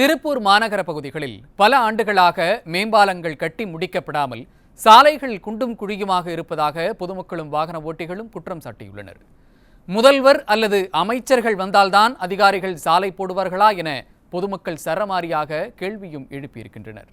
திருப்பூர் மாநகர பகுதிகளில் பல ஆண்டுகளாக மேம்பாலங்கள் கட்டி முடிக்கப்படாமல் சாலைகள் குண்டும் குழியுமாக இருப்பதாக பொதுமக்களும் வாகன ஓட்டிகளும் குற்றம் சாட்டியுள்ளனர். முதல்வர் அல்லது அமைச்சர்கள் வந்தால்தான் அதிகாரிகள் சாலை போடுவார்களா என பொதுமக்கள் சரமாரியாக கேள்வியும் எழுப்பியிருக்கின்றனர்.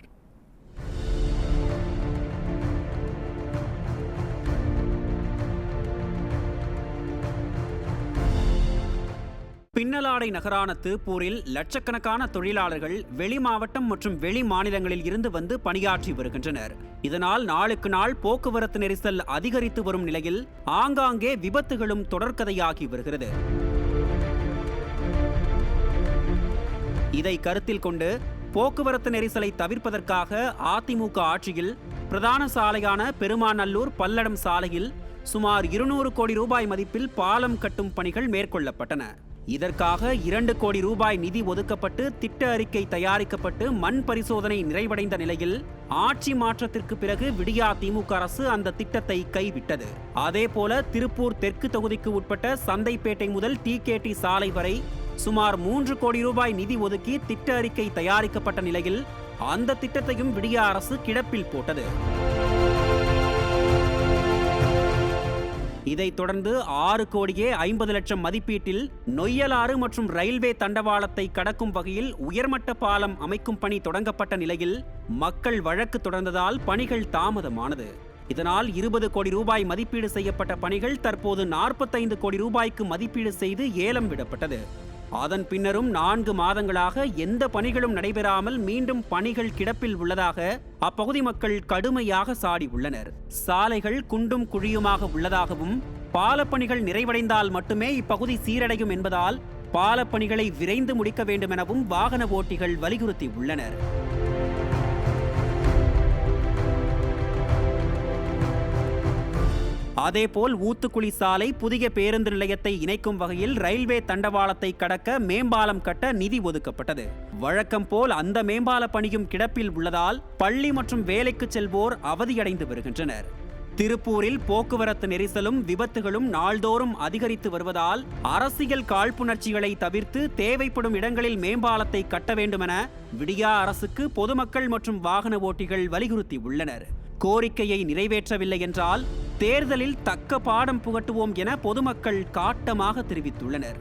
பின்னலாடை நகரான திருப்பூரில் லட்சக்கணக்கான தொழிலாளர்கள் வெளி மாவட்டம் மற்றும் வெளி மாநிலங்களில் இருந்து வந்து பணியாற்றி வருகின்றனர். இதனால் நாளுக்கு நாள் போக்குவரத்து நெரிசல் அதிகரித்து வரும் நிலையில் ஆங்காங்கே விபத்துகளும் தொடர்கதையாகி வருகிறது. இதை கருத்தில் கொண்டு போக்குவரத்து நெரிசலை தவிர்ப்பதற்காக அதிமுக ஆட்சியில் பிரதான சாலையான பெருமாநல்லூர் பல்லடம் சாலையில் சுமார் 200 கோடி ரூபாய் மதிப்பில் பாலம் கட்டும் பணிகள் மேற்கொள்ளப்பட்டன. இதற்காக 2 கோடி ரூபாய் நிதி ஒதுக்கப்பட்டு திட்ட அறிக்கை தயாரிக்கப்பட்டு மண் பரிசோதனை நிறைவடைந்த நிலையில் ஆட்சி மாற்றத்திற்கு பிறகு விடியா திமுக அரசு அந்த திட்டத்தை கைவிட்டது. அதேபோல திருப்பூர் தெற்கு தொகுதிக்கு உட்பட்ட சந்தைப்பேட்டை முதல் டிகேடி சாலை வரை சுமார் 3 கோடி ரூபாய் நிதி ஒதுக்கி திட்ட அறிக்கை தயாரிக்கப்பட்ட நிலையில் அந்த திட்டத்தையும் விடியா அரசு கிடப்பில் போட்டது. இதைத் தொடர்ந்து 6 கோடியே 50 லட்சம் மதிப்பீட்டில் நொய்யலாறு மற்றும் ரயில்வே தண்டவாளத்தை கடக்கும் வகையில் உயர்மட்ட பாலம் அமைக்கும் பணி தொடங்கப்பட்ட நிலையில் மக்கள் வழக்கு தொடர்ந்ததால் பணிகள் தாமதமானது. இதனால் 20 கோடி ரூபாய் மதிப்பீடு செய்யப்பட்ட பணிகள் தற்போது 45 கோடி ரூபாய்க்கு மதிப்பீடு செய்து ஏலம் விடப்பட்டது. அதன் பின்னரும் 4 மாதங்களாக எந்த பணிகளும் நடைபெறாமல் மீண்டும் பணிகள் கிடப்பில் உள்ளதாக அப்பகுதி மக்கள் கடுமையாக சாடி உள்ளனர். சாலைகள் குண்டும் குழியுமாக உள்ளதாகவும் பாலப்பணிகள் நிறைவடைந்தால் மட்டுமே இப்பகுதி சீரடையும் என்பதால் பாலப்பணிகளை விரைந்து முடிக்க வேண்டும் எனவும் வாகன ஓட்டிகள் வலியுறுத்தி உள்ளனர். அதேபோல் ஊத்துக்குளி சாலை புதிய பேருந்து நிலையத்தை இணைக்கும் வகையில் ரயில்வே தண்டவாளத்தை கடக்க மேம்பாலம் கட்ட நிதி ஒதுக்கப்பட்டது. வழக்கம் போல் அந்த மேம்பால பணியும் கிடப்பில் உள்ளதால் பள்ளி மற்றும் வேலைக்கு செல்வோர் அவதியடைந்து வருகின்றனர். திருப்பூரில் போக்குவரத்து நெரிசலும் விபத்துகளும் நாள்தோறும் அதிகரித்து வருவதால் அரசியல் காழ்ப்புணர்ச்சிகளை தவிர்த்து தேவைப்படும் இடங்களில் மேம்பாலத்தை கட்ட வேண்டுமென விடியா அரசுக்கு பொதுமக்கள் மற்றும் வாகன ஓட்டிகள் வலியுறுத்தி உள்ளனர். கோரிக்கையை நிறைவேற்றவில்லை என்றால் தேர்தலில் தக்க பாடம் புகட்டுவோம் என பொதுமக்கள் காட்டமாக தெரிவித்துள்ளனர்.